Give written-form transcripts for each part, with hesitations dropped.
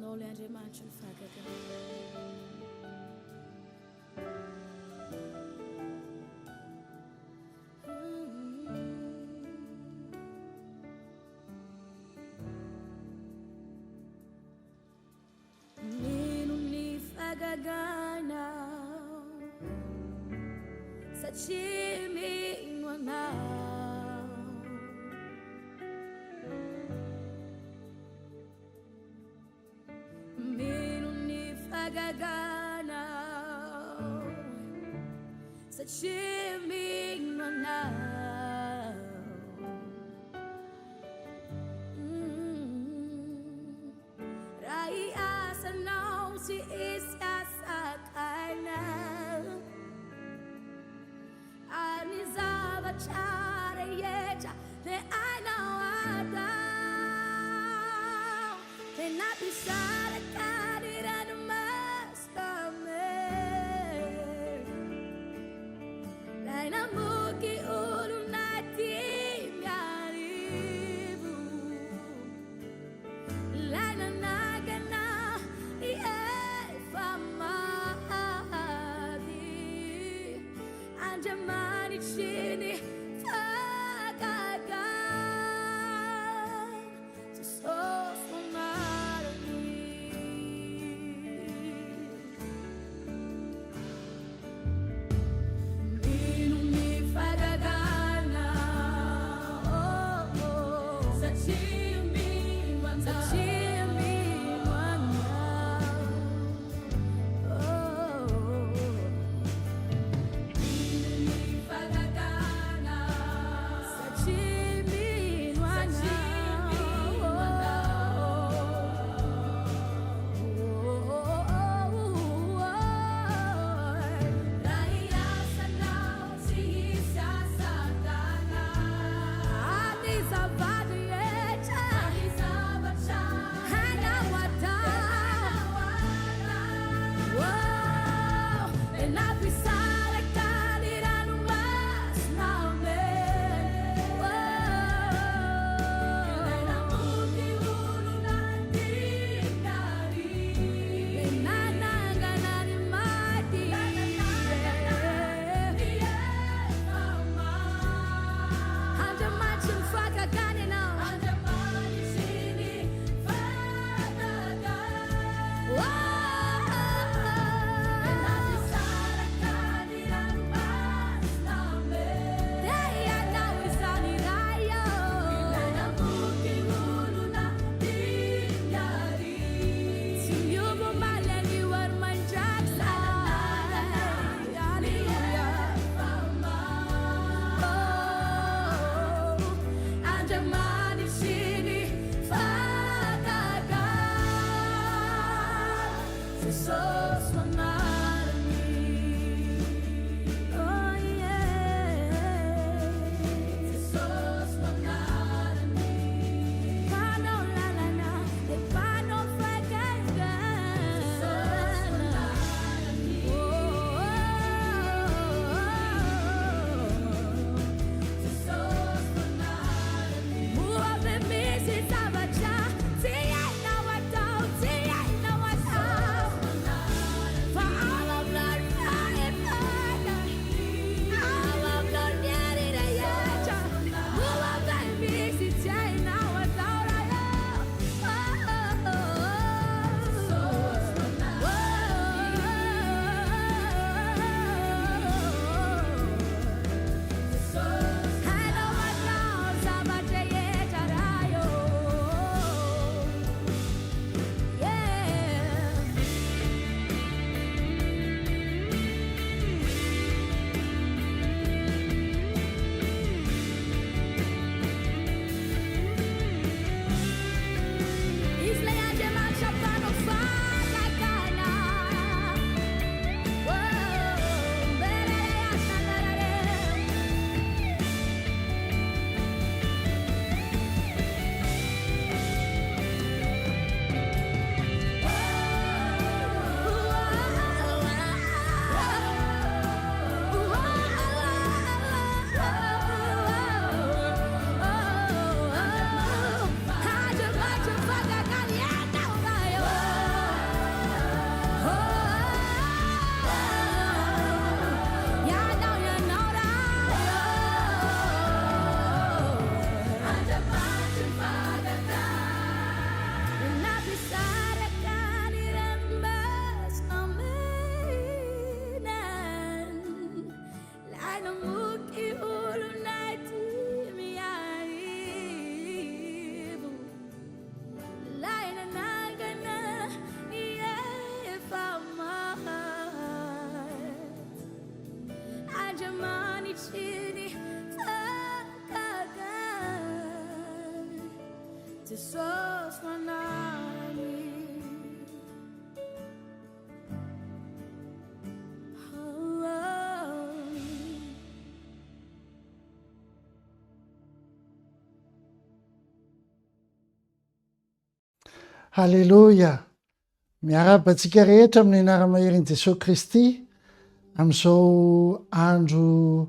no lende manchul fagaga. Nino ni fagagana sa chimi na. Gagana sa chiming manaw Rai asa nau si isya sa kaina Ani zava chare yecha le aina wada Te napisara kadira Namuki ulu nati miaribu Lana nagana famadi Anjamani chini fagagan Fagagana namuky olonay ty miaivo lay nanangana efa mahay andriamanitsiny fakagany Jesosy manany. Halleloja, miarabantsika rehetra amin'ny anara-maherin' Jesosy Kristy amin'izao andro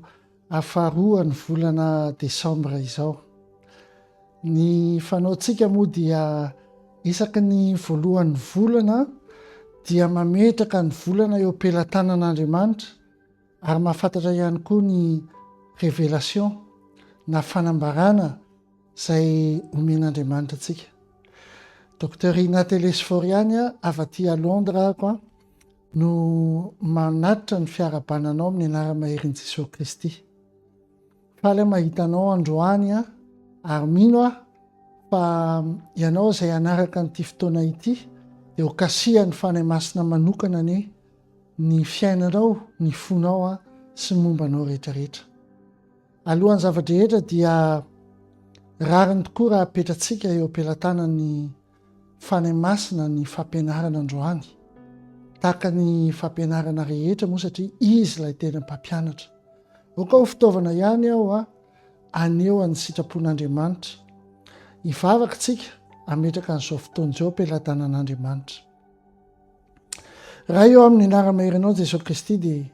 afaroa ny volana Desambra izao. Ny fanaontsika moa dia isaky ny voalohan'ny volana dia mametraka ny volana eo am-pelatanan'Andriamanitra ary mahafantatra ihany koa ny révélation na fanambarana izay omen'Andriamanitra antsika. Docteurina Telesforiania avy aty à Londres ako no manatitra ny fiarabananao amin'ny anara-maherin' Jesosy Kristy. Faly mahitanao androany ary mino fa ianao izay anaraka nyity fotoana ity dia ho kasihan'ny fanahy masina manokana ny fiainanao, ny fonao sy mombanao rehetrarehetra. Alohan'ny zavadrehetra dia rariny tokoa raha apetratsika eo am-pelatanany fanahy masina ny fampianarana androany, tahaka ny fampianarana rehetra moa satria izy ilay tena mpampianatra. Oka ho fitaovana ihany aho aneo an'ny sitrapon'Andriamanitra. Hivavaka tsika ametraka an'izao fotoana izao am-pelatanan'Andriamanitra. Raha eo amin'ny anara-maherinao Jesosy Kristy dia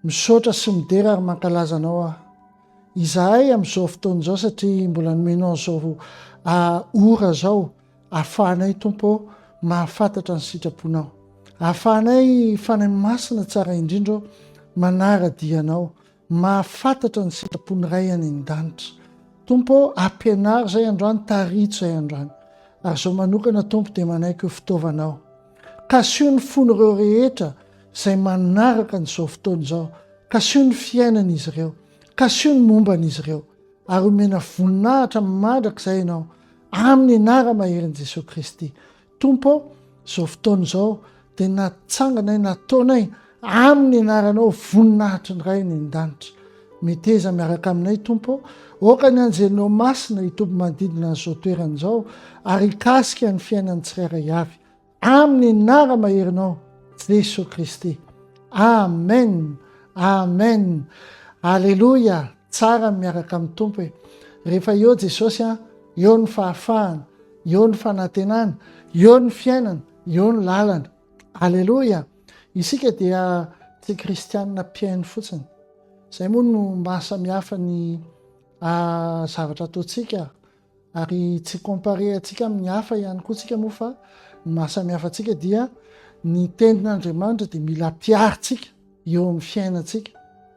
misaotra sy midera ary mankalaza anao izahay amin'izao fotoana izao satria mbola nomenao izao ora zao ahafahanay tompo mahafantatra ny sitraponao, ahafahanay fanahy masina tsara indrindra manara-dianao, mahafantatra ny sitrapony ray any an-danitra. Tompo ampianary zay androany, taritso zay androany, ary zao manokana tompo dia manaiky ho fitaovanao. Kasio ny fon'ireo rehetra izay manaraka n'izao fotoana izao, kasio ny fiainan'izy ireo, kasio ny momban'izy ireo, ary omena voninahitra mandrakizay ianao amin'ny anara-maherin' Jesosy Kristy. Tompo, izao fotoana izao dia natsanganay, nataonay amin'ny anaranao voninahitra ny ray ny an-danitra. Meteza miaraka aminay tompo, oka ny anjelinao masina hitoby manodidina n'izao toerana izao ary hikasika ny fiainan'ny tsirairay avy amin'ny anara-maherinao Jesosy Kristy. Amen, amen, alleloia. Tsara miaraka amin'ny tompo rehefa eo Jesosy eo ny fahafahana, eo ny fanantenana, eo ny fiainana, eo ny lalana. Alleloia. Isika dia tsy kristianina mpiainy fotsiny. Izay moa no mahasamihafa ny zavatra ataontsika ary tsy compare antsika amin'ny hafa ihany koa tsika moa fa ny mahasamihafa antsika dia ny tenin'Andriamanitra dia mila ampiarintsika eo amin'ny fiainantsika.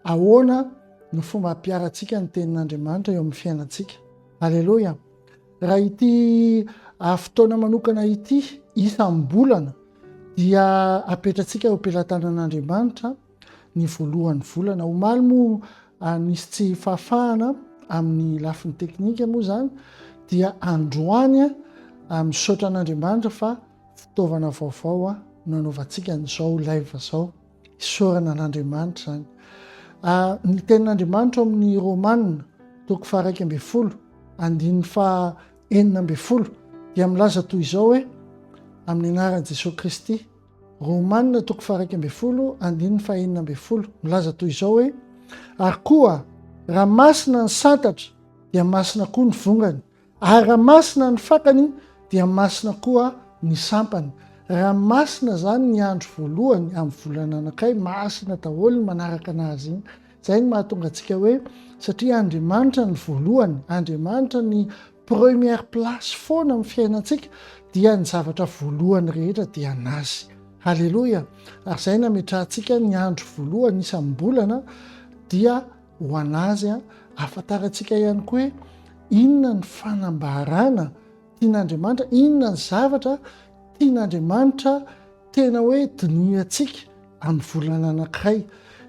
Ahoana no fomba ampiarantsika ny tenin'Andriamanitra eo amin'ny fiainantsika. Alleloia. Raha ity fotoana manokana ity isam-bolana dia apetratsika eo am-pelatanan'Andriamanitra ny voalohan'ny volana. Omaly moa nisy tsy fahafahana amin'ny lafiny teknika moa zany dia androany misaotra an'Andriamanitra fa fitaovana vaovao nanaovantsika n'izao live zao, isaorana an'Andriamanitra zany. Ny tenin'Andriamanitra amin'ny Romanina 12:9 dia milaza toy izao hoe amin'ny anaran'i Jesosy Kristy. Romanina 12:9 milaza toy izao hoe ary koa raha masina ny santatra dia masina koa ny vongany, ary raha masina ny fakany dia masina koa ny sampany. Raha masina zany ny andro voalohany amin'ny volana anankiray, masina daholo ny manaraka anazy iny. Zay ny mahatonga antsika hoe satria Andriamanitra ny voalohany, Andriamanitra ny première place foana amin'ny fiainantsika dia ny zavatra voalohany rehetra dia anazy. Halleloia. Ary zay nametrahantsika ny andro voalohany isam-bolana dia ho anazy ahafantarantsika ihany koa hoe inona ny fanambarana tian'Andriamanitra, inona ny zavatra tian'Andriamanitra tena hoe dinihantsika amin'ny volana anankiray.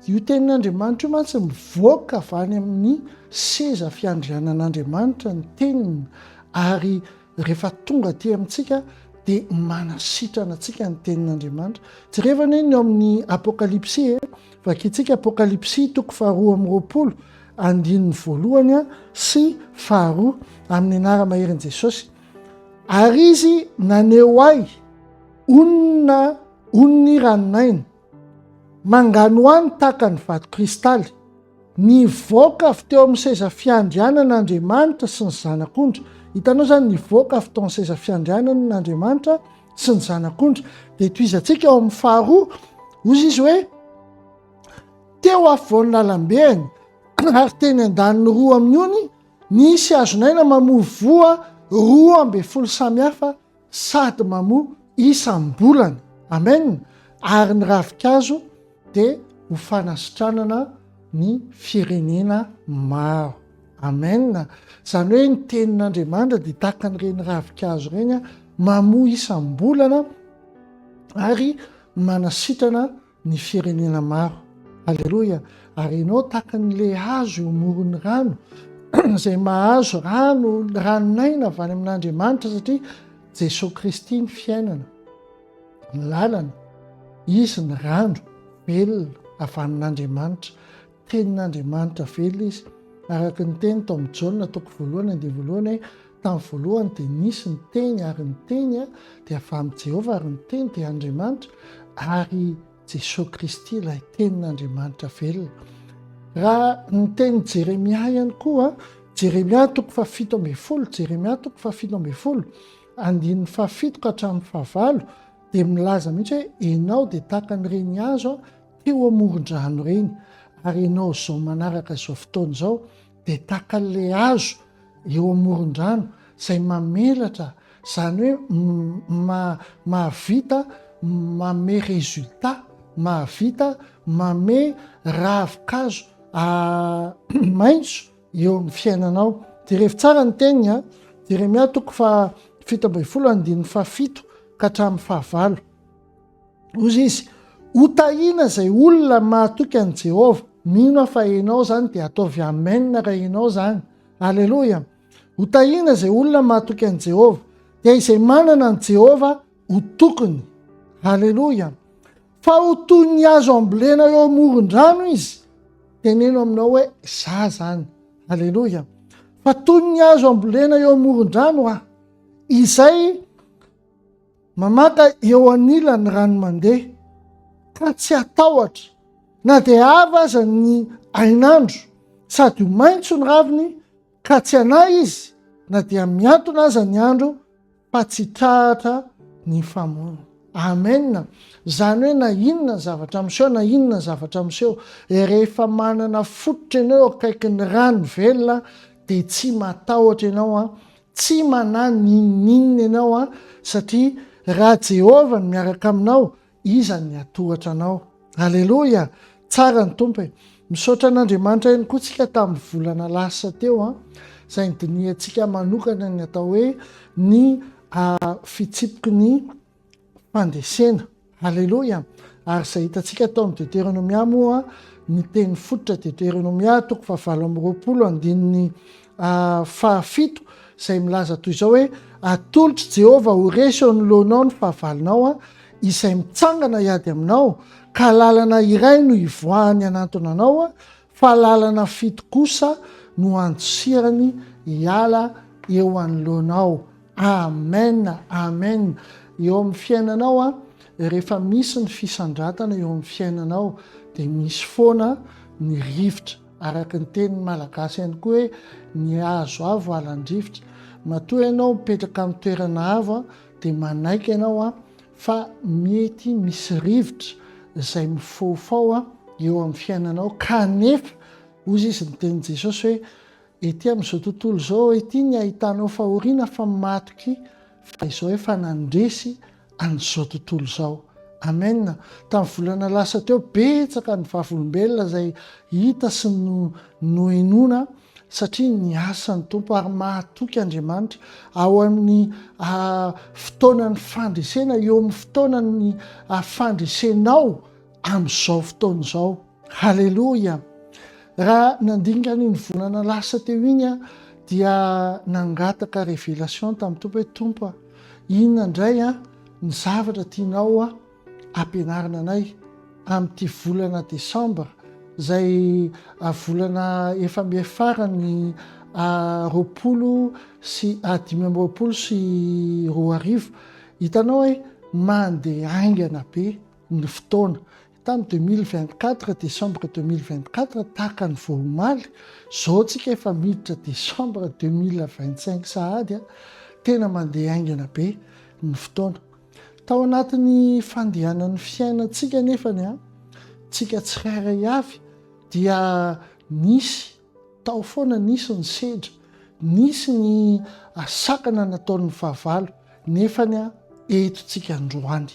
io tenin'Andriamanitra io mantsy mivoaka avy any amin'ny seza fiandrianan'Andriamanitra ny teniny, ary rehefa tonga aty amintsika dia manasitrana antsika ny tenin'Andriamanitra. Jerevana iny eo amin'ny apokalipsia vakitsika apokalipsia 2:20 andininy voalohany sy 2 amin'ny anara-maherin' Jesosy. Ary izy naneo ahy onony ranonaina mangano any tahaka ny vato kristaly, nivoaka avy teo amin'ny seza fiandrianan'Andriamanitra sy ny zanak'ondry. Hitanao zany nivoaka avy teo amin'ny seza fiandrianan'Andriamanitra sy ny zanak'ondry. Dia toizatsika ao amin'ny 2 ozy izy hoe teo afovoan'ny lalam-beany ary teny an-daniny 2 amin'ny ony nisy hazonaina mamoa voa 12 samihafa sady mamoa isam-bolana. Amen. Ary ny ravikazo dia ho fanasitranana ny firenena maro. Amen. Zany hoe ny tenin'Andriamanitra dia tahaka n'ireny ravikazo ireny mamoa isam-bolana ary manasitrana ny firenena maro. Alleloia. Ary ianao tahaka n'le hazo eo amoron'ny rano izay mahazo ranonaina avy any amin'Andriamanitra, satria Jesosy Kristy ny fiainana, ny lalana, izy ny rano velona avy amin'Andriamanitra. Tenin'Andriamanitra velona izy, araka ny teny tao amin'ny Jaona 1:1 tamin'ny voalohany dia nisy ny teny, ary ny teny dia avy amin'ny Jehovah, ary ny teny dia Andriamanitra, ary Jesosy Kristy ilay tenin'Andriamanitra velona. Raha ny teny Jeremia ihany koa, Jeremia 7:12, Jeremia 7:12 andininy 7 ka hatramin'ny 9 dia milaza mihitsy hoe ianao dia tahaka n'ireny hazo teo amoron-drano ireny, ary ianao zao manaraka izao fotoana izao dia tahaka n'le hazo eo amoron-drano izay mamelatra, zany hoe mahavita mame résultat, mahavita mame ravikazo maitso eo amin'ny fiainanao. Jerevy tsara ny teniny Jeremia 7:12 andininy 7 ka hatramin'ny 9 ozy izy: hotahina izay olona mahatoky an' Jehovah, mino fa ianao zany dia ataovy amen raha ianao zany. Alleloia. Hotahina izay olona mahatoky an' Jehovah, dia izay manana an' Jehovah ho tokony. Alleloia. Fa ho toy ny hazo ambolena eo amoron-drano izy, teneno aminao hoe za zany. Alleloia. Fa toy ny hazo ambolena eo amoron-drano izay mamaka eo anilany rano mandeha, ka tsy atahotra na dia ava aza ny ainandro, sady ho maitso ny raviny, ka tsy anay izy na dia miantona aza ny andro, fa tsy trahatra ny famono. Amen. Zany hoe na inona ny zavatra miseho, na inona ny zavatra miseho, rehefa manana fototra ianao akaiky ny rano velona dia tsy matahotra ianao, tsy manano ninninina ianao, satria raha Jehovah ny miaraka aminao, iza ny atohatra anao. Alleloia. Tsara ny tompo. Misaotra an'Andriamanitra ihany koa tsika tamin'ny volana lasa teo izay nydiniantsika manokana ny atao hoe ny fitsipiky ny fandesena. Alleloia. Ary izay hitantsika tao amin'ny Deutéronomia moa ny teny fototra Deutéronomia 7:20 andininy 7 izay milaza toy izao hoe: atolotra Jehovah ho resy eo anoloanao ny fahavalonao izay mitsangana hiady aminao, ka lalana iray no ivoahany anatona anao, fa lalana fito kosa no antsirany hiala eo anoloanao. Amen. Amen. Eo amin'ny fiainanao rehefa misy ny fisandratana eo amin'ny fiainanao dia misy foana ny rivotra, araka ny tenin'ny malagasy ihany koa hoe ny hazo avo alan-drivotra. Matoa ianao mipetraka amin'ny toerana avo dia manaiky ianao fa mety misy rivotra izay mifaofao eo amin'ny fiainanao, kanefa ozy izy ny tenin' Jesosy hoe ety amin'izao tontolo izao ety ny ahitanao fahoriana fa matoky, fa izao hoe fa nandresy an'izao tontolo izao. Amen. Tamin'ny volana lasa teo betsaka ny vavolombelona izay hita sy nohenona, satria ny asan'ny tompo ary mahatoky Andriamanitra ao amin'ny fotoanany fandresena, eo amin'ny fotoanany fandresenao amin'izao fotoana izao. halleloia. Raha nandinika ny volana lasa teo iny a dia nangataka révélation tamin'ny tompo hoe tompo a inona indray a ny zavatra tianao a ampianarina anay amin'ity volana desambra zay volana efa mifarany roapolo sy 5 sy 2 hitanao hoe mandeha aingana be ny fotoana tamin'ny 2024 décembre 2024 tahaka ny voamaly zao tsika efa miditra décembre 2025 sahady a tena mandeha aingana be ny fotoana tao anatin'ny fandehanan'ny fiainantsika nefany a tsika tsirairay avy dia nisy tao foana nisy ny sedra nisy ny sakana nataon'ny fahavalo nefany a etontsika androany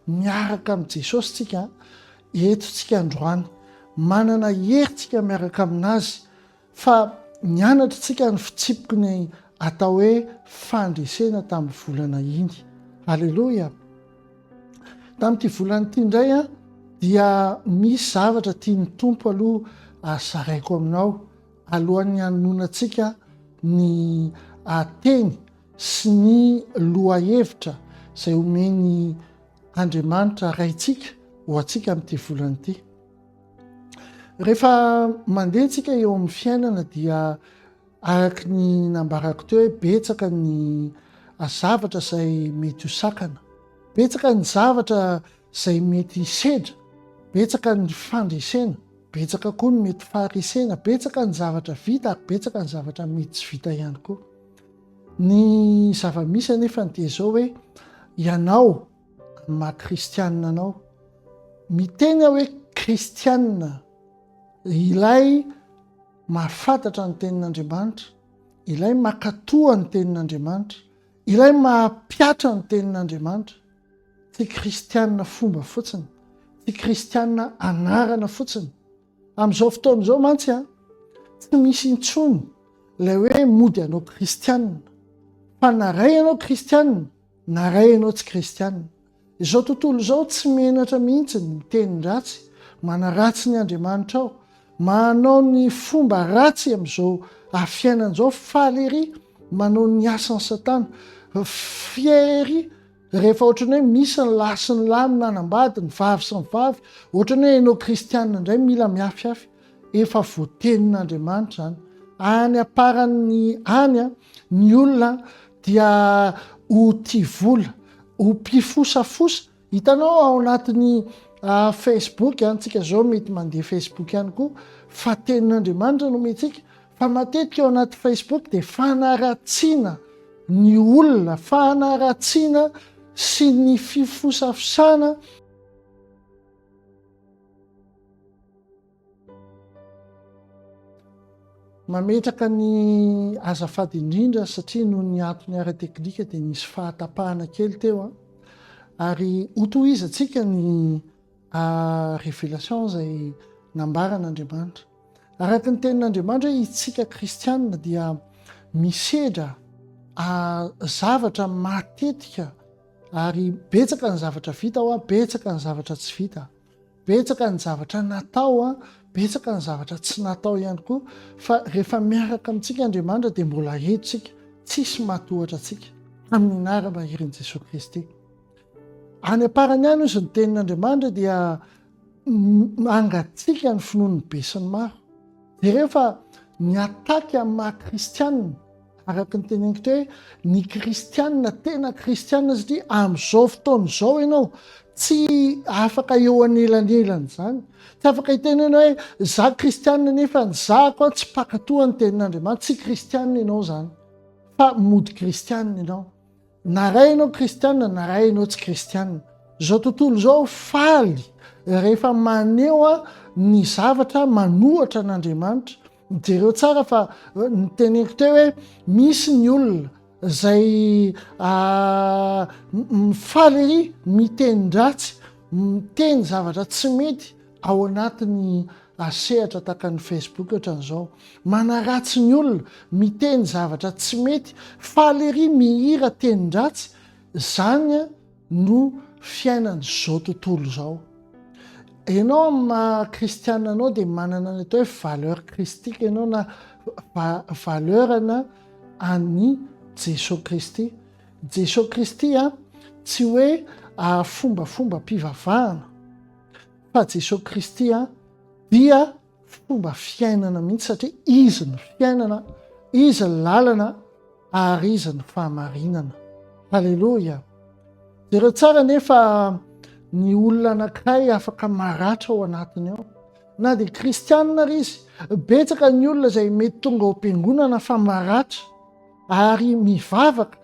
miaraka amin'i Jesosy tsika etontsika androany manana herintsika miaraka aminazy fa nianatra tsika ny fitsipiko ny atao hoe fandresena tamin'ny volana iny halleloia tamin'ity volana ity indray a dia misy zavatra tiany tompo aloha zaraiko aminao alohan'ny anonatsika ny teny sy ny lohahevitra zay omeny Andriamanitra raitsika ho atsika amin'ity volana ity rehefa mandeha tsika eo amin'ny fiainana dia araka ny nambarako teo hoe betsaka ny zavatra zay mety ho sakana betsaka ny zavatra zay mety sedra betsaka ny fandresena betsaka koa ny mety faharesena betsaka ny zavatra vita ary betsaka ny zavatra mety tsy vita ihany koa ny zava-misy anefa ny dia zao hoe ianao maha-kristianina anao miteny aho hoe kristianina ilay mahafantatra ny tenin'Andriamanitra ilay makatoa ny tenin'Andriamanitra ilay mahapiatra ny tenin'Andriamanitra tsy kristianina fomba fotsiny tsy kristianina anarana fotsiny amin'izao fotoana izao mantsy a tsy misy intsony ilay hoe mody anao kristianina fa naray ianao kristianina naray ianao tsy kristianina izao tontolo izao tsy menatra mihitsy ny mitenin-dratsy manaratsy ny Andriamanitra ao manao ny fomba ratsy amin'izao fiainan'izao faly ery manao ny asan'ny satana fiery rehefa ohatrany hoe misy ny lahy sy ny lahy minanambady ny vavy sy ny vavy ohatrany hoe ianao kristianina indray mila miafiafy efa voatenin'Andriamanitra zany any aparany any a ny olona dia ho tia-vola ho mpifosafosa hitanao ao anatin'ny Facebook antsika zao mety mandeha Facebook ihany koa fa tenin'Andriamanitra no metsika fa matetika ao anaty Facebook dia fanaratsiana ny olona fanaratsiana sy ny fifosafosana mametraka ny azafady indrindra satria noho ny antony ara-teknika dia nisy fahatapahana kely teo a ary hotohizatsika ny révélation zay nambaran'Andriamanitra araka ny tenin'Andriamanitra hoe itsika kristianina dia misedra zavatra matetika ary betsaka ny zavatra vita ao a betsaka ny zavatra tsy vita betsaka ny zavatra natao a betsaka ny zavatra tsy natao ihany koa fa rehefa miaraka amintsika Andriamanitra dia mbola etotsika tsisy matohatra atsika amin'ny anara-maherin' Jesosy Kristy any aparany any izy ny tenin'Andriamanitra dia angatsika ny finoany be sy ny maro dia rehefa miataky amin'ny maha-kristianina araka ny teneniko teo hoe ny kristianina tena kristianina satria amin'izao fotoana izao ianao tsy afaka eo anelanelany zany tsy afaka hitenena hoe za kristianina nefa ny zako a tsy pakatoa ny tenin'Andriamanitra tsy kristianina ianao zany fa mody kristianina ianao naray ianao kristianina naray ianao tsy kristianina zao tontolo zao faly rehefa maneo a ny zavatra manohatra an'Andriamanitra jereo tsara fa ny teneniko teo hoe misy ny olona zay mifaly ery mitenin-dratsy miteny zavatra tsy mety ao anatin'ny sehatra tahaka ny Facebook ohatran'izao manaratsy ny olona miteny zavatra tsy mety faly ery mihira tenin-dratsy zany no fiainan'izao tontolo izao ianao kristianina anao dia manana ny atao hoe valeur kristika ianao na valeurana any Jesosy Kristy. Jesosy Kristy tsy hoe fombafomba mpivavahana fa Jesosy Kristy dia fomba fiainana mihitsy satria izy ny fiainana, izy ny lalana ary izy ny fahamarinana. Halleloja. Jereo tsara nefa ny olona anankiray afaka maratra ao anatiny ao na dia kristianina ry izy. Betsaka ny olona izay mety tonga ao am-piangonana fa maratra ary mivavaka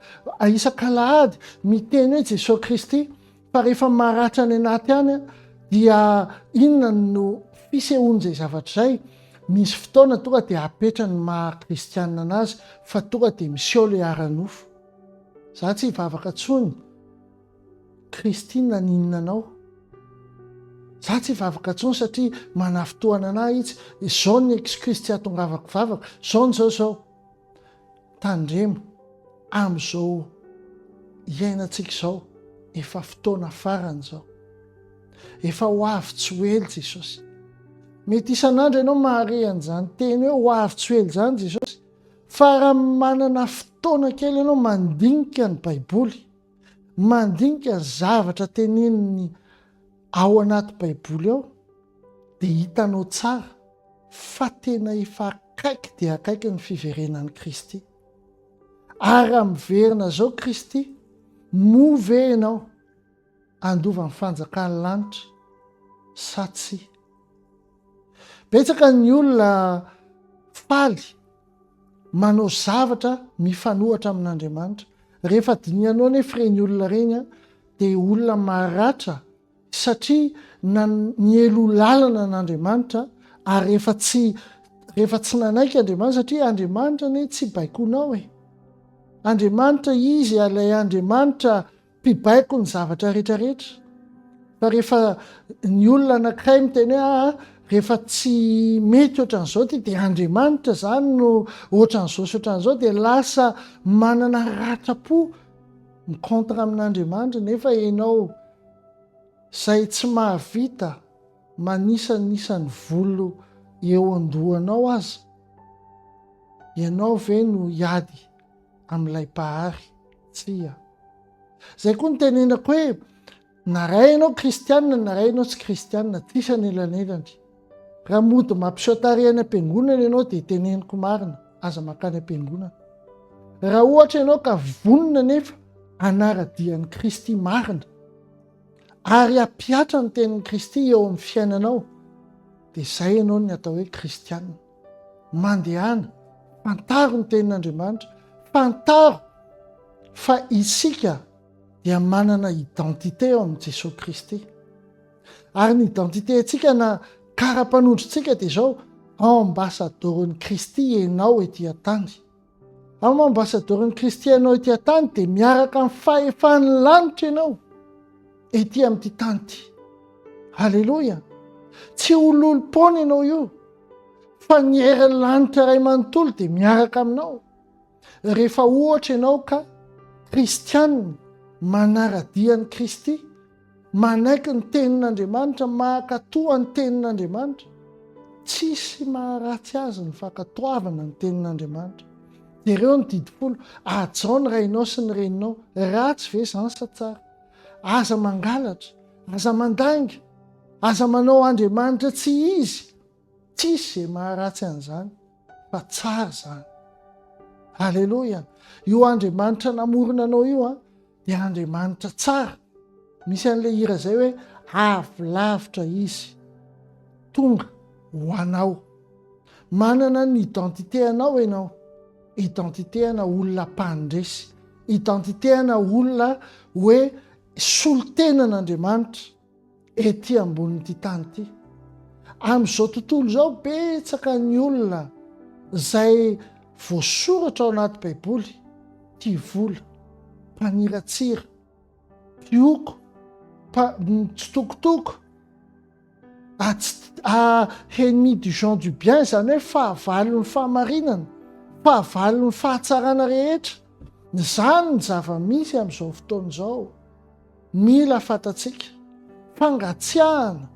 isan-kalahady miteny hoe Jesosy Kristy fa rehefa maratra any anaty any dia inona no fisehoan'izay zavatra izay. Misy fotoana tonga dia apetra ny maha-kristianina anazy fa tonga dia miseho ilay ara-nofo. Za tsy hivavaka tsony, Kristy naninona anao. Za tsy hivavaka tsony satria manafotoana anahy izy, izao ny excuse tsy hatongavako vavaka, zao. Tandremo amin'izao iainantsika izao, efa fotoana farany izao. Efa ho avy tsy ho ela Jesosy. Mety isan'andro ianao mahare an'izany teny hoe ho avy tsy ho ela izany Jesosy. Fa raha manana fotoana kely ianao mandinika ny Baiboly, mandinika ny zavatra teneniny ao anaty Baiboly ao, dia hitanao tsara fa tena efa akaiky dia akaiky ny fiverenan'i Kristy. Ary miverina zao Kristy, move ianao andova ny fanjakany lanitra sa tsy. Betsaka ny olona faly manao zavatra mifanohatra amin'Andriamanitra. Rehefa dinianao nefa ireny olona ireny dia olona maratra satria nielo lalana n'Andriamanitra ary rehefa tsy nanaiky Andriamanitra satria Andriamanitra ne tsy baikonao Andriamanitra izy ilay Andriamanitra mpibaiko ny zavatra rehetrarehetra. Fa rehefa ny olona anankiray miteny hoe rehefa tsy mety ohatran'izao dia Andriamanitra zany no ohatran'izao sy ohatran'izao, dia lasa manana ratra-po mikontra amin'Andriamanitra. Nefa ianao izay tsy mahavita manisan'ny volo eo an-dohanao aza, ianao ve no hiady amin'ilay mpahary? Tsia. Zay koa ny tenenako hoe naray ianao kristianina, naray ianao tsy kristianina, tsisa nelanelany. Raha mody mampiseho tarehany am-piangonana ianao dia teneniko marina, aza makany am-piangonana. Raha ohatra ianao ka vonona nefa anara-dian'i Kristy marina ary ampiatra ny tenin'i Kristy eo amin'ny fiainanao, dia izay ianao ny atao hoe kristianina. Mandehana, fantaro ny tenin'Andriamanitra, fantaro fa isika dia manana identité eo amin'ny Jesosy Kristy. Ary ny identité antsika na kara-panondrotsika dia izao: ambassadeurin'i Kristy ianao etỳ an-tany. Ambassadeurin'i Kristy ianao etỳ an-tany dia miaraka amin'ny fahefany lanitra ianao etỳ amin'ity tany ity. Halleloja. Tsy ololom-pona ianao io, fa ny hery lanitra iray manontolo dia miaraka aminao. Rehefa ohatra ianao ka kristianina, manara-dian'i Kristy, manaiky ny tenin'Andriamanitra, mahakatoa ny tenin'Andriamanitra, tsisy maharatsy azy ny fankatoavana ny tenin'Andriamanitra. Dia ireo ny didifolo: ajao ny rainao sy ny reninao. Ratsy ve zany sa tsara? Aza mangalatra, aza mandanga, aza manao Andriamanitra tsy izy, tsisy maharatsy an'izany, fa tsara zany. Halleloja. Io Andriamanitra namorona anao io dia Andriamanitra tsara. Misy an'ilay hira zay hoe avy lavitra izy tonga ho anao. Manana ny identité anao ianao, identité ana olona mpandresy, identité ana olona hoe solon-tenan'Andriamanitra etỳ ambonin'ity tany ity. Amin'izao tontolo izao betsaka ny olona izay voasoratra ao anaty Baiboly: tia vola, mpaniratsira, mpioko, mitsitokotoko, ennemi du gens du bien, izany hoe fahavalon'ny fahamarinana, fahavalon'ny fahatsarana rehetra. Zany ny zava-misy amin'izao fotoana izao. Mila fantatsika fangatsiahana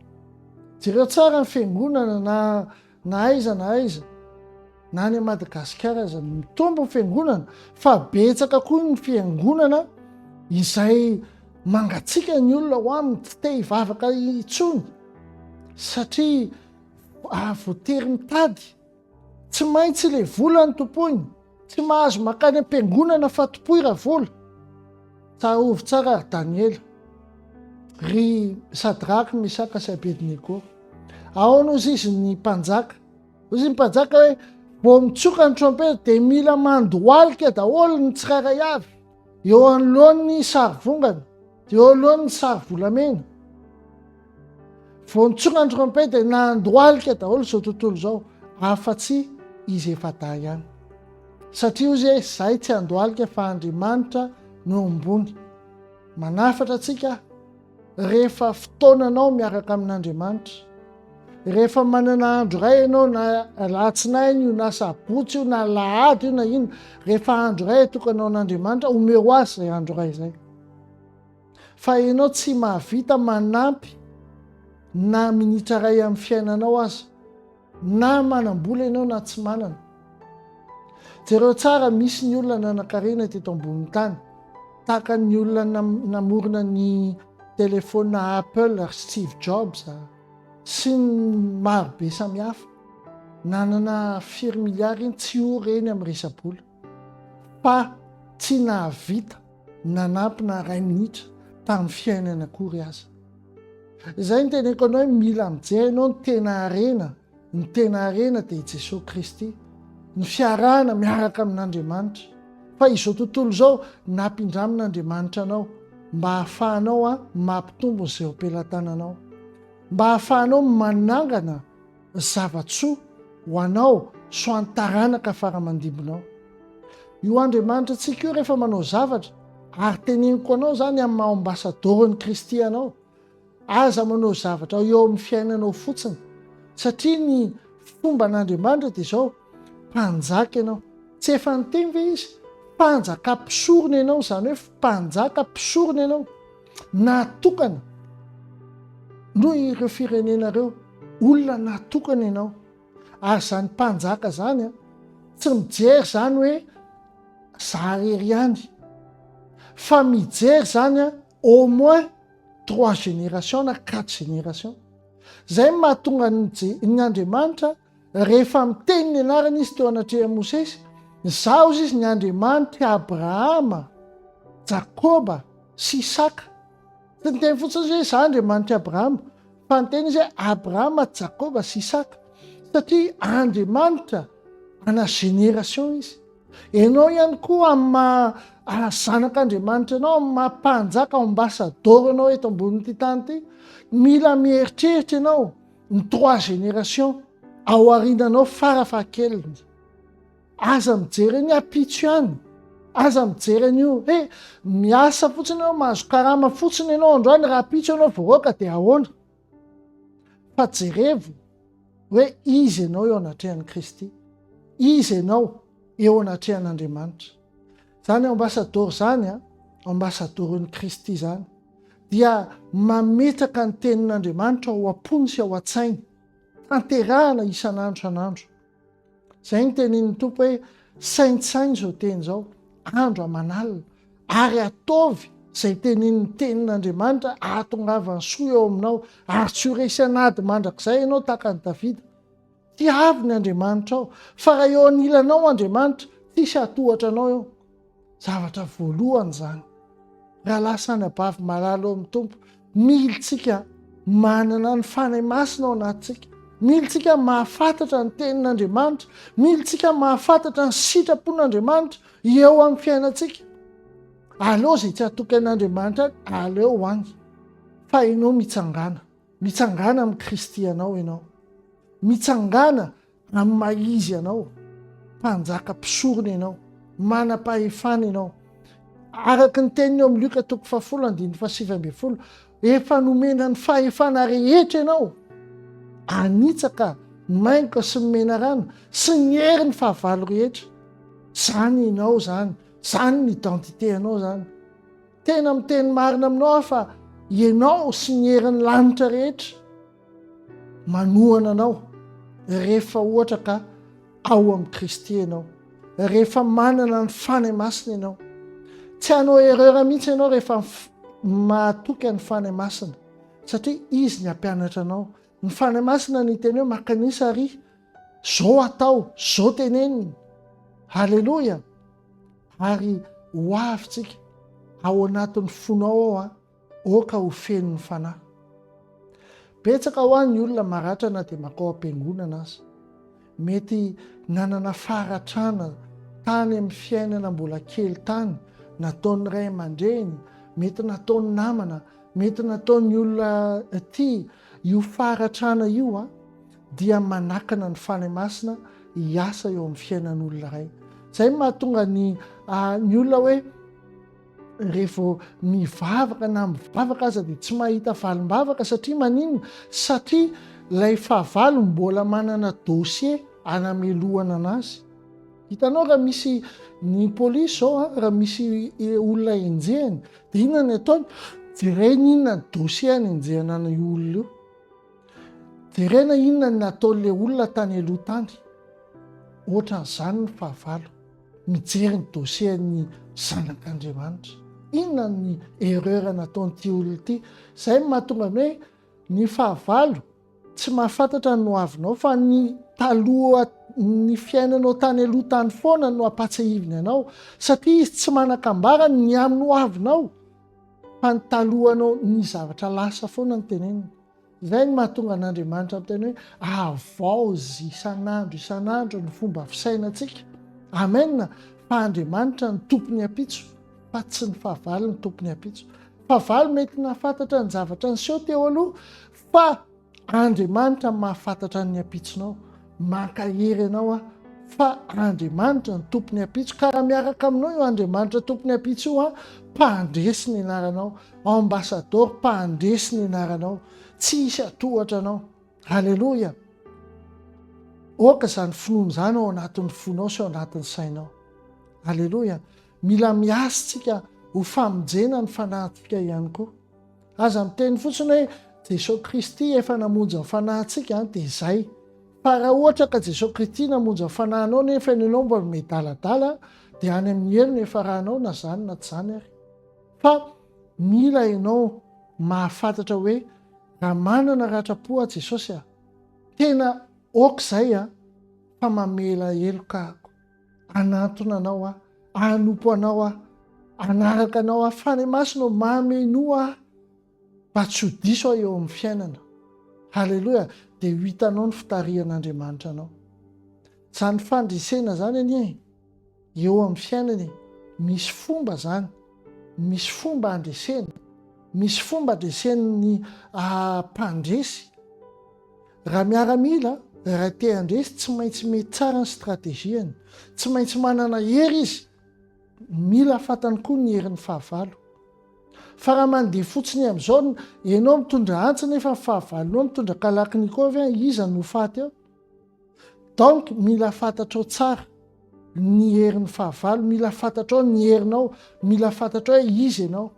jereo tsara ny fiangonana na aiza na any Madagasikara aza mitombo ny fiangonana, fa betsaka koa ny fiangonana izay mangatsika ny olona ho aminy tsy te hivavaka intsony satria voatery mitady, tsy maintsy le vola ny tompoiny, tsy mahazo makany am-piangonana fa tompoy raha vola. Tsahovy tsara ry Daniela, ry Sadraka, Mesaka sy Abednego. Ahoana ozy izy ny mpanjaka? Ozy ny mpanjaka hoe vao mitsoka ny trompeta dia mila mandohalika daholo ny tsiraray avy eo anoloan'ny sary vongana, eo anoloan'ny sary volamena. Vao mitsoka ny trompeta dia nandohalika daholo izao tontolo izao, afa-tsy izy efa da ihany. Satria ozy hoe zahay tsy andohalika fa Andriamanitra no ambony. Manafatra antsika rehefa fotoananao miaraka amin'Andriamanitra, rehefa manana andro ray ianao, na latsinainy io na sabotsy io na lahady io na ino, rehefa andro ray atokanao an'Andriamanitra, omeo azy zay andro ray zay. Fa ianao tsy mahavita manampy na minitra ray amin'ny fiainanao aza, na manam-bola ianao na tsy manana. Jereo tsara misy ny olona nanan-karena teto ambony tany, tahaka ny olona namorona ny telefona Apple, Steve Jobs sy ny marobe samihafa, nanana firy miliary iny tsy ory eny amin'ny resa-bola, fa tsy nahavita nanampy na ray minitra tamin'ny fiainana akory aza. Izay ny teneniko anao hoe mila mijery ianao ny tena arena dia Jesosy Kristy, ny fiarahana miaraka amin'Andriamanitra. Fa izao tontolo izao nampindramin'Andriamanitra anao mba hahafahanao mampitombo izay am-pelatananao, mba hahafahanao manangana zavatsoa ho anao so an-taranaka fara-mandimbonao. Io Andriamanitra antsika io rehefa manao zavatra, ary teneniko anao zany amin'ny maha-ambasadôriny Kristy anao, aza manao zavatra eo amin'ny fiainanao fotsiny, satria ny fomba an'Andriamanitra dia izao, mpanjaka ianao. Tsy efa niteny ve izy mpanjaka mpisorona ianao, zany hoe mpanjaka mpisorona ianao, natokana noho ireo firenena ireo, olona natokana ianao. Ary zany mpanjaka zany tsy mijery zany hoe za rery ihany, fa mijery zany au moins 3 génération na 4 génération. Zay mahatonga ny Andriamanitra rehefa miteny ny anarana izy teo anatrehan'i Mosesy, zao izy ny Andriamanitra Abrahama, Jakoba sy Isaka. Tsy niteny fotsiny hoe za Andriamanitra Abrahama, fa niteny izy hoe Abrahama, Jakoba sy Isaka, satria Andriamanitra ana génération izy. Ianao ihany koa amin'ny zanak'Andriamanitra anao, amin'ny mampanjaka ambasadôra anao eto ambonin'ity tany ity, mila mieritreritra ianao ny 3 génération ao arinanao farafahakeliny. Aza mijery ny apitso ihany, aza mijery an'io miasa fotsiny ianao, mahazo karama fotsiny ianao androany, raha apitso ianao voaroaka dia ahoana? Fa jerevo hoe izy ianao eo anatrehan'i Kristy, izy ianao eo anatrehan'Andriamanitra. Zany ambasadôra zany ambasadôrin'i Kristy zany dia mametraka ny tenin'Andriamanitra ao am-pony sy ao an-tsainy, tanterahana isan'andro san'andro. Zay ny tenin'ny Tompo hoe saintsainy zao teny zao, andro aman'alina, ary ataovy zay tenin'Andriamanitra ahatongavany soa eo aminao, ary tsy ho resy anady mandrakizay ianao tahaka ny Davida. Ty avy ny Andriamanitra ao, fa raha eo anilanao Andriamanitra, tsisy hatohatra anao eo. Zavatra voalohany zany, raha lasa ny abavy malalo amin'ny Tompo, militsika manana ny fanahy masina ao anatintsika, militsika mahafantatra ny tenin'Andriamanitra, militsika mahafantatra ny sitrapon'Andriamanitra eo amin'ny fiainantsika. Aleo zay tsy hatoky an'Andriamanitra, aleo hoany. Fa ianao mitsangana amin'ny Kristy anao ianao, mitsangana amin'ny maizy ianao, mpanjaka mpisorona ianao, manam-pahefana ianao. Araka ny teniny eo amin'ny Luka 10:7-12, efa nomena ny fahefana rehetra ianao, anitsaka, maingoka sy mimena rano, sy ny hery ny fahavalo rehetra. Zany ianao zany, zany ny identité anao zany. Tena miteny marina aminao fa ianao sy ny herin'ny lanitra rehetra. manohana anao rehefa ohatra ka ao amin'ny Kristy ianao, rehefa manana ny fanahy masina ianao. Tsy hanao erreur mihitsy ianao rehefa mahatoky ny fanahy masina, satria izy ny hampianatra anao. Ny fanahy masina ny teny hoe makanisa ary zao atao, zao teneniny. Halleloja. Ary ho avintsika ao anatin'ny fonao ao oka ho feno ny fanahy. Betsaka ho any olona maratra na dia makao am-piangonana azy, mety nanana faratrana tany amin'ny fiainana mbola kely tany, nataon'ny ray aman-dreny, mety nataon'ny namana, mety nataon'ny olona io faratrana io dia manakana ny fanahy masina hiasa eo amin'ny fiainan'olona ray. Zay mahatonga ny olona hoe rehefa mivavaka na mivavaka aza dia tsy mahita valim-bavaka satria maninona? Satria ilay fahavalo mbola manana dossier anamelohana anazy. Hitanao raha misy ny polisy zao raha misy olona enjehany dia inona ny ataony? Jerena inona ny dossier ny enjehana ny olona io, jerena inona ny nataon'ilay olona tany aloha tany. Ohatran'izany ny fahavalo, mijery ny dossier ny zanak'Andriamanitra. Inona ny erreur nataon'ity olona ity? Zay mahatonga hoe ny fahavalo tsy mahafantatra ny hoavinao fa ny taloha ny fiainanao tany aloha tany foana no ampatsahiviny anao, satria izy tsy manakambara ny amin'ny hoavinao fa ny talohanao ny zavatra lasa foana ny teneniny. Zay ny mahatonga an'Andriamanitra miteny hoe avaozy isan'andro ny fomba fisainantsika. Amen. Fa Andriamanitra ny tompony ampitso, fa tsy ny fahavalo ny tompony ampitso. Fahavalo mety nahafantatra ny zavatra niseho teo aloha, fa Andriamanitra mahafantatra ny ampitsonao. Mankahery ianao fa Andriamanitra ny tompony ampitso, ka raha miaraka aminao io Andriamanitra tompony ampitso io mpandresy ny anaranao, ambassadeur mpandresy ny anaranao, tsy hisy atohatra anao. Halleloja. Oka zany finoana zany ao anatin'ny fonao sy ao anatin'ny sainao. Halleloja. Mila miasitsika ho famonjena ny fanahintsika ihany koa. Aza miteny fotsiny hoe Jesosy Kristy efa namonjy ny fanahintsika dia izay. Fa raha ohatra ka Jesosy Kristy namonjy ny fanahinao nefa ianao mbola midaladala dia any amin'ny helo efa rahanao na zany na tsy zany ary. Fa mila ianao mahafantatra hoe raha manana ratra-po Jesosy tena okizay fa mamela heloka anatona anao anompo anao anaraka anao fanahy masina mameno mba tsy ho diso eo amin'ny fiainana. Halleloja. Dia ho hitanao ny fitarihan'Andriamanitra anao. Zany fandresena zany anie eo amin'ny fiainany misy fomba zany, misy fomba andresena, misy fomba andresen'ny mpandresy. Raha miaramila raha te handresy tsy maintsy mety tsara ny strategiany, tsy maintsy manana hery izy. Mila fantany koa ny herin'ny fahavalo. Fa raha mandeha fotsiny amin'izao ianao mitondra antsy nefa ny fahavalonao mitondra kalaknikova iza no faty ao. Donc mila fantatrao tsara ny herin'ny fahavalo, mila fantatrao ny herinao, mila fantatrao hoe izy ianao.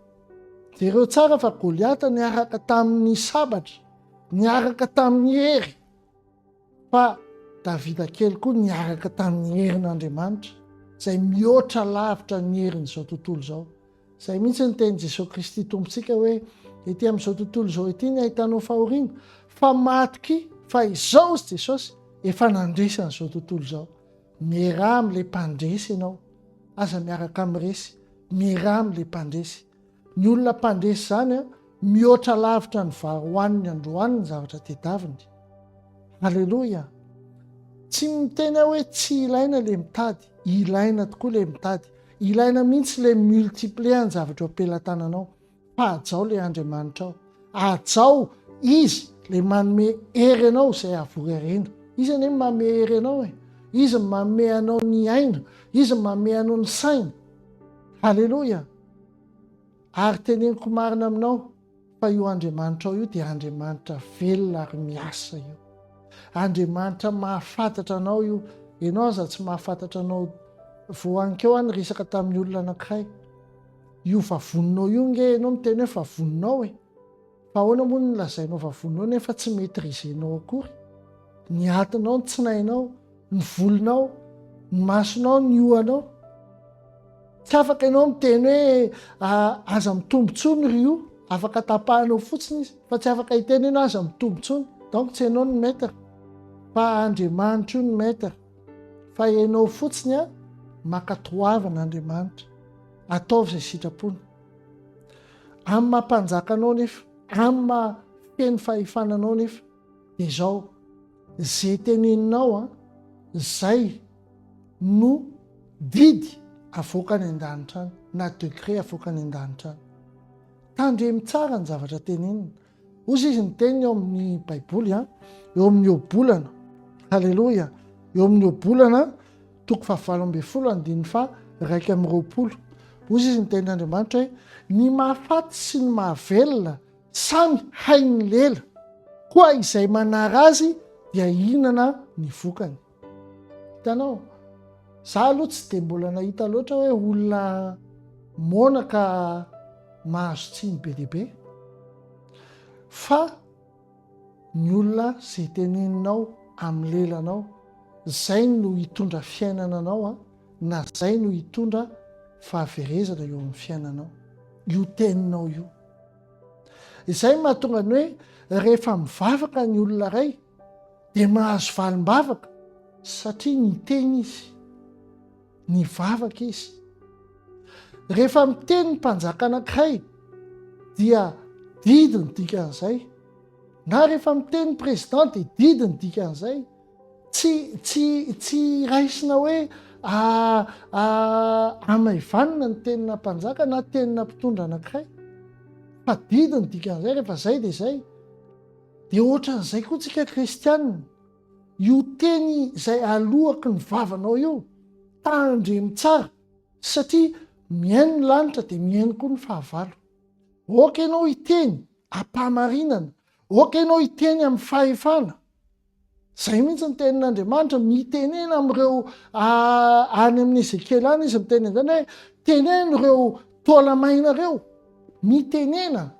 Jereo tsara fa Goliata niaraka tamin'ny sabatra, niaraka tamin'ny hery, fa Davida kely koa niaraka tamin'ny herin'Andriamanitra, izay mihoatra lavitra ny herin'izao tontolo izao. Izay mihitsy ny teny Jesosy Kristy tompontsika hoe ety amin'izao tontolo izao ety ny ahitanao fahoriana, fa matoky fa izao izy Jesosy efa nandresy an'izao tontolo izao. Miaraha amin'ilay mpandresy ianao, aza miaraka amin'iresy, miaraha amin'ilay mpandresy. Ny olona mpandresy zany mihoatra lavitra ny varoaniny androaniny zavatra tedaviny. Halleloja. Tsy miteny hoe tsy ilaina le mitady, ilaina tokoa le mitady, ilaina mihitsy le multiplier ny zavatra ampelantananao, fa ajao le Andriamanitra ao, ajao izy le manome hery anao izay avorirena. Izy anie manome hery anao izy manome anao ny aina, izy manome anao ny saina. Halleloja. Ary teneniko marina aminao fa io Andriamanitra ao io dia Andriamanitra velona ary miasa io. Andriamanitra mahafantatra anao io. Ianao aza tsy mahafantatra anao voanikeo any resaka tamin'ny olona anankiray. Io vavoninao io nge ianao miteny hoe vavoninao fa ahoana moa ny lazainao vavonao nefa tsy maîtrisenao akory, ny atinao, ny tsinainao, ny volonao, ny masonao, ny oanao. Tsy afaka ianao miteny hoe aza mitombontsony ry io, afaka tapahanao fotsiny izy, fa tsy afaka hiteny ianao aza mitombontsony. Donc tsy ianao ny maître, fa Andriamanitra io ny maître, fa ianao fotsiny a makatoavan'Andriamanitra, ataovy izay sitrapony. Amin'ny mampanjakanao nefa, amin'ny mahafeny fahefananao nefa, dia izao, zay teneninao a, zay no didy avoaka ny an-danitra any, na degré avoaka ny an-danitra any. Tandremy tsara ny zavatra tenenina. Ozy izy ny teniny eo amin'ny baiboly a, eo amin'ny obolana, halleloia, eo amin'ny obolana, 7:120. Ozy izy ny tenin'Andriamanitra hoe ny mahafaty sy ny mahavelona samy hainy lela, koa izay manara azy dia hihinana ny vokany. Hitanao, za aloha tsy dia mbola nahita loatra hoe olona monaka mahazo tsiny be deaibe, fa ny olona zay teneninao amin'ny lelanao, zay no hitondra fiainananao a, na zay no hitondra fahaverezana eo amin'ny fiainanao, io teninao io. Izay mahatonga ny hoe rehefa mivavaka ny olona ray dia mahazo valim-bavaka, satria ny teny izy, ny vavaka izy. Rehefa miteny ny mpanjaka anankiray dia didy ny dikan'izay, na rehefa miteny ny président dia didy ny dikan'izay. Tsy raisina hoe amaivanina ny tenina mpanjaka na tenina mpitondra anankiray, fa didy ny dikan'izay. Rehefa zay dia zay. Dia ohatran'izay koa tsika kristianina, io teny izay alohaky ny vavanao io, tandremy tsara, satria mihaino ny lanitra dia mihaino koa ny fahavalo. Oka ianao hiteny ampamarinana, oka ianao hiteny amin'ny fahefana. Zay mihitsy ny tenin'Andriamanitra mitenena amin'ireo any amin'ny Ezekely any izy miteny izany hoe tenena ireo taolamaina ireo, mitenena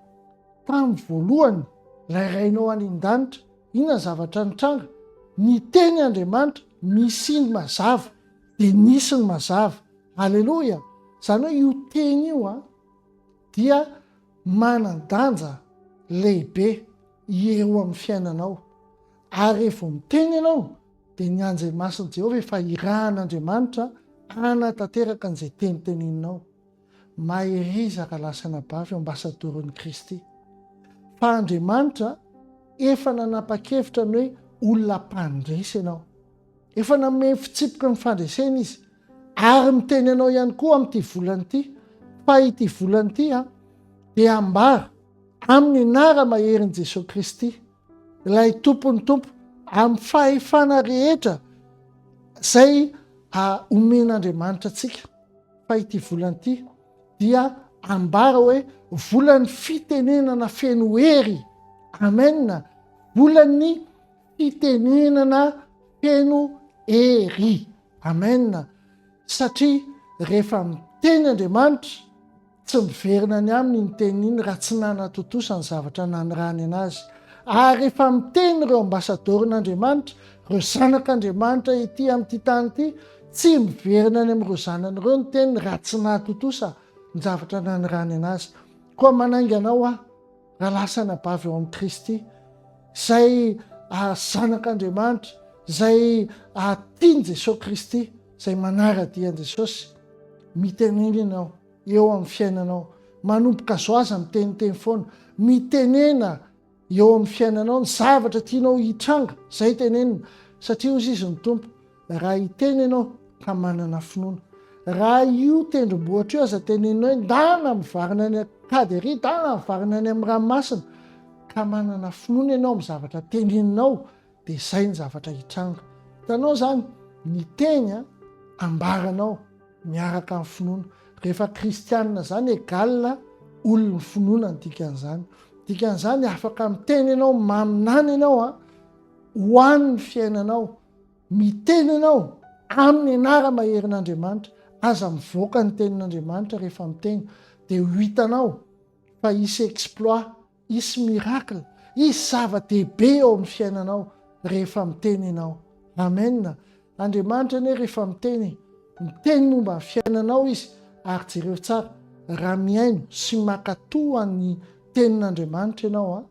tamin'ny voalohany ilay rainao any an-danitra, inona zavatra nitranga, ny teny Andriamanitra misy ny mazava dia nisy ny mazava. Halleloia. Zany hoe io teny io a dia manan-danja lehibe eo amin'ny fiainanao. Ary rehefa miteny ianao dia ny anjemasin'i Jehovah efa irahan'Andriamanitra hanatanteraka an'izay teny teneninao. Maherizaka lasana bavy ambasadoron'i Kristy. Fa Andriamanitra efa nanapa-kevitra ny hoe olona mpandresy ianao, efa nanome fitsipiky ny fandresena izy, ary miteny anao ihany koa amin'ity volany ity, fa ity volany ity a dia ambara amin'ny anara-maherin'i Jesosy Kristy, ilay tompony tompo, amin'ny fahefana rehetra zay omen'Andriamanitra antsika. Fa ity volany ity dia ambara hoe volan'ny fitenenana feno hery. Amen. Volan'ny fitenenana feno hery. Amen. Satria rehefa miteny Andriamanitra tsy miverina ny aminy ny tenin'iny raha tsy nanatotosa ny zavatra nanirany anazy. Ary rehefa miteny ireo ambasadorin'Andriamanitra, ireo zanak'Andriamanitra ity amin'ity tany ity, tsy miverina any amin'ireo zanan'ireo ny teniny raha tsy nahatotosa ny zavatra nanirany anazy. Koa manainga anao raha lasana bavy eo amin'ny Kristy, zay zanak'Andriamanitra, zay tiany Jesosy Kristy, zay manara-dian'i Jesosy, mitenena ianao eo amin'ny fiainanao, manomboka zao aza miteniteny foana, mitenena eo amin'ny fiainanao ny zavatra tianao hitranga, zay tenenina. Satria ozy izy ny tompo, raha hiteny ianao ka manana finoana. Raha io tendrombohitra io aza teneninao hoe ndana mivarina any akady ary, ndana mivarina any amin'ny ranomasina, ka manana finoana ianao amin'ny zavatra teneninao, dia zay ny zavatra hitranga. Hitanao zany, ny teny ambaranao miaraka amin'ny finoana. Rehefa kristianina zany egalina olon'ny finoana ny dikan'izany. Dikan'izany afaka miteny ianao, maminany ianao ho an'ny fiainanao, miteny ianao amin'ny anara-maherin'Andriamanitra, aza mivoaka ny tenin'Andriamanitra rehefa miteny, dia ho hitanao fa hisy exploit isy miracle, isy zava-dehibe eo amin'ny fiainanao rehefa miteny ianao. Amena. Andriamanitra anie rehefa miteny momba ny fiainanao izy, ary jereo tsara, raha miaino sy makatoa ny tenin'Andriamanitra ianao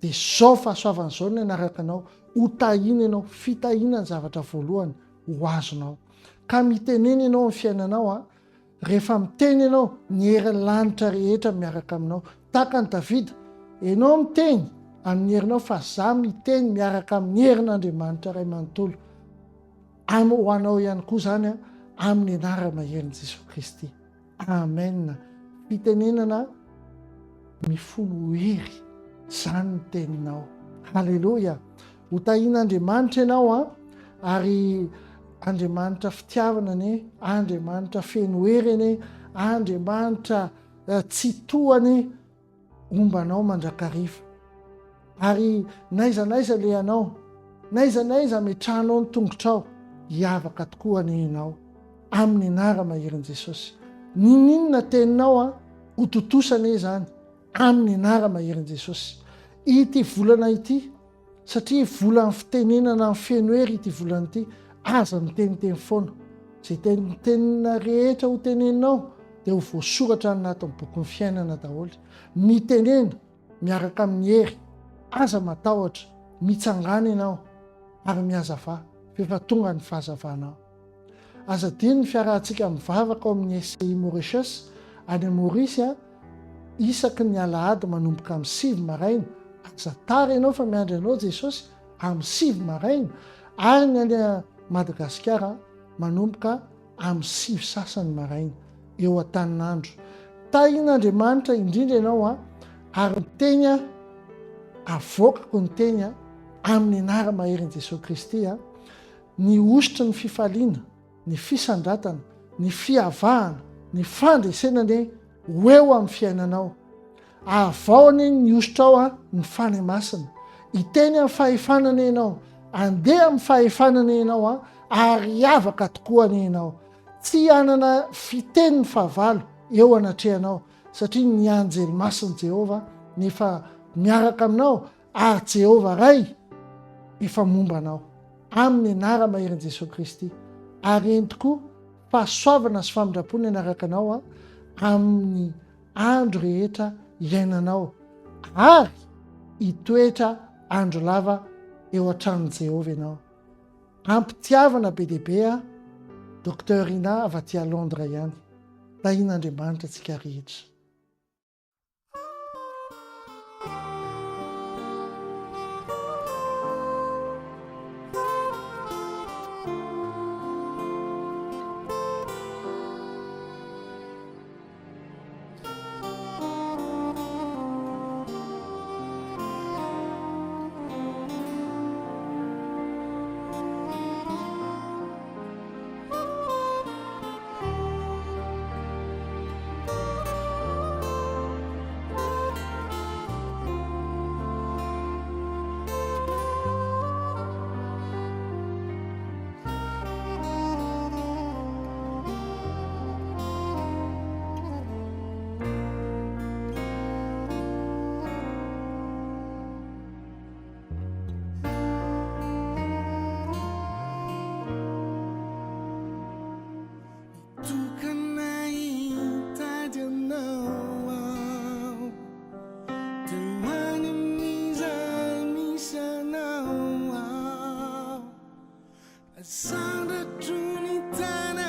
dia zao fahasoavana izao ny anaraka anao, ho tahina ianao, fitahina ny zavatra voalohany ho azonao. Ka mitenena ianao amin'ny fiainanao rehefa miteny ianao ny herinlanitra rehetra miaraka aminao. Tahaka ny Davida, ianao miteny amin'ny herinao fa za miteny miaraka amin'ny herin'Andriamanitra ray manontolo. Ho anao ihany koa zany amin'ny anara-maherin' Jesosy Kristy. Amen. Fitenenana mifono hery zany ny teninao. Halleloja. Ho tahin'Andriamanitra ianao ary Andriamanitra fitiavana ane, Andriamanitra feno hery ane, Andriamanitra tsy tohane ombanao mandrakariva. Ary naizanaiza lehanao, naizanaiza metrahanao ny tongotrao, hiavaka tokoa ane ianao amin'ny anara-maherin' Jesosy. Ninona teninao ho totosane zany amin'ny anara-maherin' Jesosy. Ity volana ity, satria volany fitenenana amin'ny feno hery ity volana ity, aza miteniteny foana. Zay tenina rehetra ho teneninao dia ho voasoratra anatin'ny bokin'ny fiainana daholo. Mitenena miaraka amin'ny hery, aza matahotra, mitsangana ianao ary miazava fefa tonga ny fahazavanao. Aza dino ny fiarahantsika mivavaka ao amin'ny SCI Mauritius any Maorisy isaky ny alahady manomboka amin'ny 7 maraina. Aza tara ianao fa miandry anao Jesosy amin'ny 7 maraina, ary ny any Madagasikara manomboka amin'ny 7 sasany maraina eo an-taninandro. Tahin'Andriamanitra indrindra ianao ary miteny avoakako ny teny amin'ny anara-maherin' Jesosy Kristy ny osotry ny fifaliana, ny fisandratana, ny fiavahana, ny fandresenane ho eo amin'ny fiainanao. Avaony ny osotrao ny fany masina, hiteny amin'ny fahefanana ianao, andeha amin'ny fahefanana ianao ary avaka tokoa ane ianao. Tsy hanana fiteny fahavalo eo anatrehanao, satria ny anjely masin'i Jehova nefa miaraka aminao, ary Jehova ray efa momba anao amin'ny anara-maherin' Jesosy Kristy. Ary eny tokoa fahasoavana sy famindrapony anaraka anao amin'ny andro rehetra iainanao, ary hitoetra andro lava eo an-tranon'i Jehova ianao. Ampitiavana be dehibe Dr Ina avy aty Londres ihany. Tahin'Andriamanitra antsika rehetra. Sound of Trinidad.